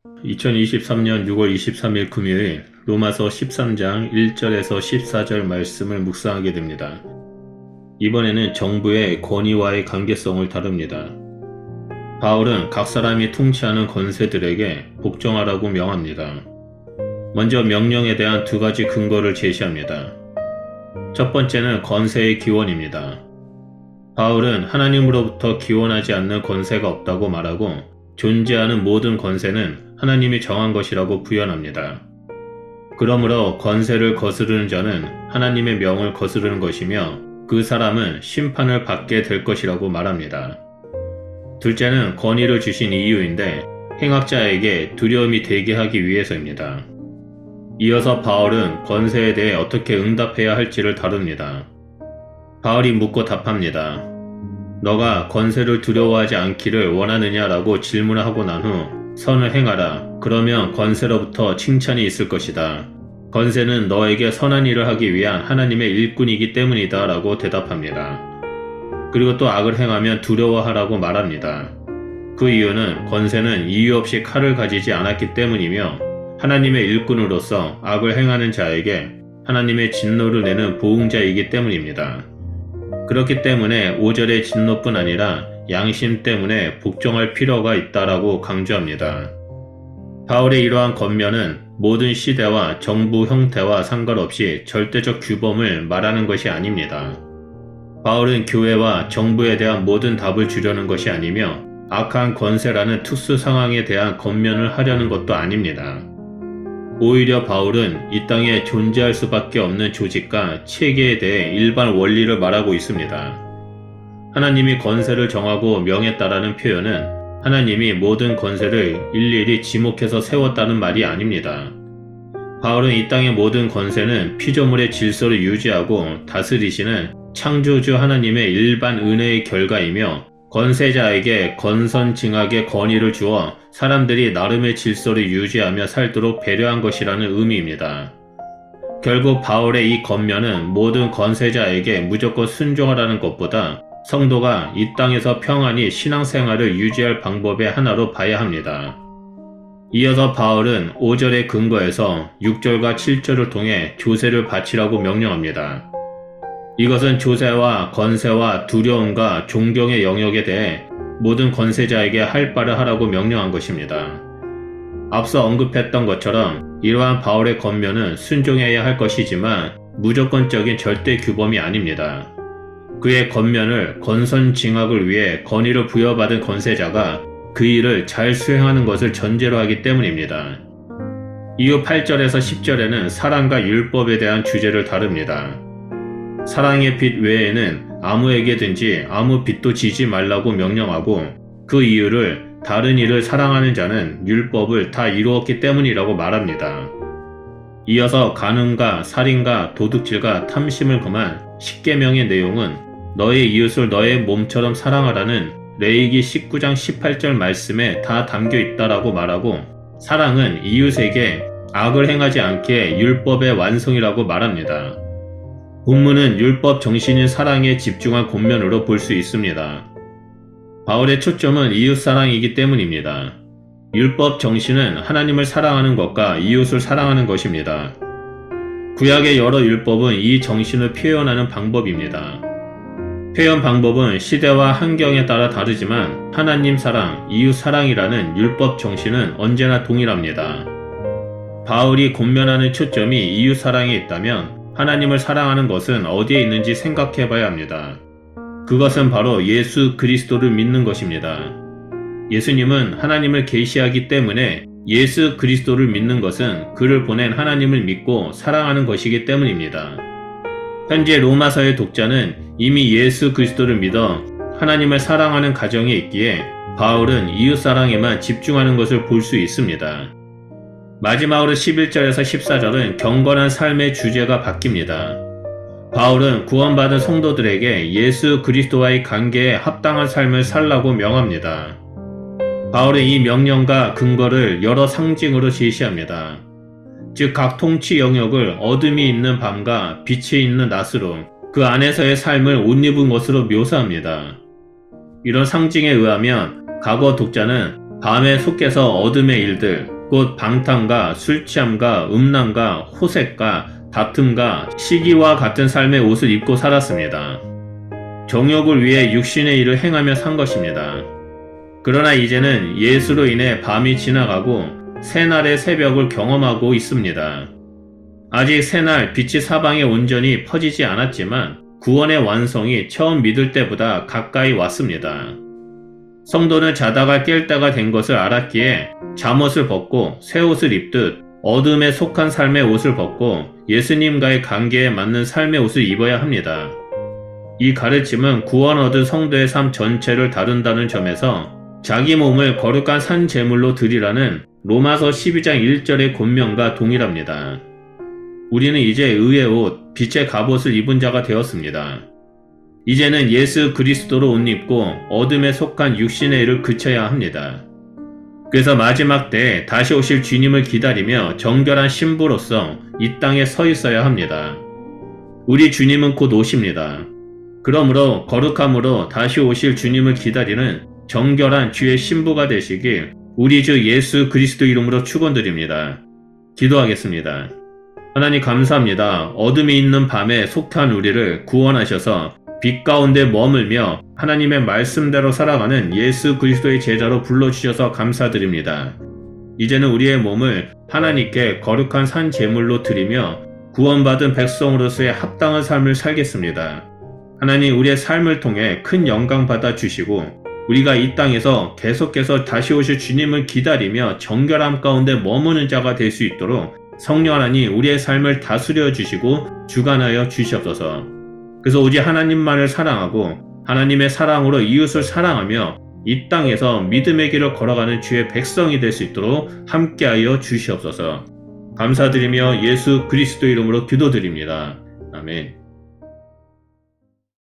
2023년 6월 23일 금요일 로마서 13장 1절에서 14절 말씀을 묵상하게 됩니다. 이번에는 정부의 권위와의 관계성을 다룹니다. 바울은 각 사람이 통치하는 권세들에게 복종하라고 명합니다. 먼저 명령에 대한 두 가지 근거를 제시합니다. 첫 번째는 권세의 기원입니다. 바울은 하나님으로부터 기원하지 않는 권세가 없다고 말하고 존재하는 모든 권세는 하나님이 정한 것이라고 부연합니다. 그러므로 권세를 거스르는 자는 하나님의 명을 거스르는 것이며 그 사람은 심판을 받게 될 것이라고 말합니다. 둘째는 권위를 주신 이유인데 행악자에게 두려움이 되게 하기 위해서입니다. 이어서 바울은 권세에 대해 어떻게 응답해야 할지를 다룹니다. 바울이 묻고 답합니다. 너가 권세를 두려워하지 않기를 원하느냐라고 질문을 하고 난 후 선을 행하라. 그러면 권세로부터 칭찬이 있을 것이다. 권세는 너에게 선한 일을 하기 위한 하나님의 일꾼이기 때문이다 라고 대답합니다. 그리고 또 악을 행하면 두려워하라고 말합니다. 그 이유는 권세는 이유 없이 칼을 가지지 않았기 때문이며 하나님의 일꾼으로서 악을 행하는 자에게 하나님의 진노를 내는 보응자이기 때문입니다. 그렇기 때문에 5절의 진노뿐 아니라 양심 때문에 복종할 필요가 있다라고 강조합니다. 바울의 이러한 권면은 모든 시대와 정부 형태와 상관없이 절대적 규범을 말하는 것이 아닙니다. 바울은 교회와 정부에 대한 모든 답을 주려는 것이 아니며 악한 권세라는 특수 상황에 대한 권면을 하려는 것도 아닙니다. 오히려 바울은 이 땅에 존재할 수밖에 없는 조직과 체계에 대해 일반 원리를 말하고 있습니다. 하나님이 권세를 정하고 명했다라는 표현은 하나님이 모든 권세를 일일이 지목해서 세웠다는 말이 아닙니다. 바울은 이 땅의 모든 권세는 피조물의 질서를 유지하고 다스리시는 창조주 하나님의 일반 은혜의 결과이며 권세자에게 권선징악의 권위를 주어 사람들이 나름의 질서를 유지하며 살도록 배려한 것이라는 의미입니다. 결국 바울의 이 권면은 모든 권세자에게 무조건 순종하라는 것보다 성도가 이 땅에서 평안히 신앙생활을 유지할 방법의 하나로 봐야 합니다. 이어서 바울은 5절의 근거에서 6절과 7절을 통해 조세를 바치라고 명령합니다. 이것은 조세와 권세와 두려움과 존경의 영역에 대해 모든 권세자에게 할 바를 하라고 명령한 것입니다. 앞서 언급했던 것처럼 이러한 바울의 권면은 순종해야 할 것이지만 무조건적인 절대 규범이 아닙니다. 그의 권면을 권선징악을 위해 권위를 부여받은 권세자가 그 일을 잘 수행하는 것을 전제로 하기 때문입니다. 이후 8절에서 10절에는 사랑과 율법에 대한 주제를 다룹니다. 사랑의 빚 외에는 아무에게든지 아무 빚도 지지 말라고 명령하고 그 이유를 다른 이를 사랑하는 자는 율법을 다 이루었기 때문이라고 말합니다. 이어서 간음과 살인과 도둑질과 탐심을 금한 10계명의 내용은 너의 이웃을 너의 몸처럼 사랑하라는 레위기 19장 18절 말씀에 다 담겨 있다라고 말하고 사랑은 이웃에게 악을 행하지 않게 율법의 완성이라고 말합니다. 본문은 율법 정신인 사랑에 집중한 권면으로 볼 수 있습니다. 바울의 초점은 이웃사랑이기 때문입니다. 율법 정신은 하나님을 사랑하는 것과 이웃을 사랑하는 것입니다. 구약의 여러 율법은 이 정신을 표현하는 방법입니다. 표현 방법은 시대와 환경에 따라 다르지만 하나님 사랑, 이웃 사랑이라는 율법 정신은 언제나 동일합니다. 바울이 권면하는 초점이 이웃 사랑에 있다면 하나님을 사랑하는 것은 어디에 있는지 생각해 봐야 합니다. 그것은 바로 예수 그리스도를 믿는 것입니다. 예수님은 하나님을 계시하기 때문에 예수 그리스도를 믿는 것은 그를 보낸 하나님을 믿고 사랑하는 것이기 때문입니다. 현재 로마서의 독자는 이미 예수 그리스도를 믿어 하나님을 사랑하는 가정에 있기에 바울은 이웃사랑에만 집중하는 것을 볼 수 있습니다. 마지막으로 11절에서 14절은 경건한 삶의 주제가 바뀝니다. 바울은 구원받은 성도들에게 예수 그리스도와의 관계에 합당한 삶을 살라고 명합니다. 바울은 이 명령과 근거를 여러 상징으로 제시합니다. 즉 각 통치 영역을 어둠이 있는 밤과 빛이 있는 낮으로 그 안에서의 삶을 옷 입은 것으로 묘사합니다. 이런 상징에 의하면 과거 독자는 밤에 속해서 어둠의 일들, 곧 방탕과 술취함과 음란과 호색과 다툼과 시기와 같은 삶의 옷을 입고 살았습니다. 정욕을 위해 육신의 일을 행하며 산 것입니다. 그러나 이제는 예수로 인해 밤이 지나가고 새날의 새벽을 경험하고 있습니다. 아직 새날 빛이 사방에 온전히 퍼지지 않았지만 구원의 완성이 처음 믿을 때보다 가까이 왔습니다. 성도는 자다가 깰 때가 된 것을 알았기에 잠옷을 벗고 새 옷을 입듯 어둠에 속한 삶의 옷을 벗고 예수님과의 관계에 맞는 삶의 옷을 입어야 합니다. 이 가르침은 구원 얻은 성도의 삶 전체를 다룬다는 점에서 자기 몸을 거룩한 산 제물로 드리라는 로마서 12장 1절의 권면과 동일합니다. 우리는 이제 의의 옷, 빛의 갑옷을 입은 자가 되었습니다. 이제는 예수 그리스도로 옷 입고 어둠에 속한 육신의 일을 그쳐야 합니다. 그래서 마지막 때에 다시 오실 주님을 기다리며 정결한 신부로서 이 땅에 서 있어야 합니다. 우리 주님은 곧 오십니다. 그러므로 거룩함으로 다시 오실 주님을 기다리는 정결한 주의 신부가 되시길 우리 주 예수 그리스도 이름으로 축원드립니다. 기도하겠습니다. 하나님 감사합니다. 어둠이 있는 밤에 속한 우리를 구원하셔서 빛 가운데 머물며 하나님의 말씀대로 살아가는 예수 그리스도의 제자로 불러주셔서 감사드립니다. 이제는 우리의 몸을 하나님께 거룩한 산 제물로 드리며 구원받은 백성으로서의 합당한 삶을 살겠습니다. 하나님, 우리의 삶을 통해 큰 영광 받아 주시고 우리가 이 땅에서 계속해서 다시 오실 주님을 기다리며 정결함 가운데 머무는 자가 될 수 있도록 성령 하나님, 우리의 삶을 다스려 주시고 주관하여 주시옵소서. 그래서 오직 하나님만을 사랑하고 하나님의 사랑으로 이웃을 사랑하며 이 땅에서 믿음의 길을 걸어가는 주의 백성이 될 수 있도록 함께하여 주시옵소서. 감사드리며 예수 그리스도 이름으로 기도드립니다. 아멘.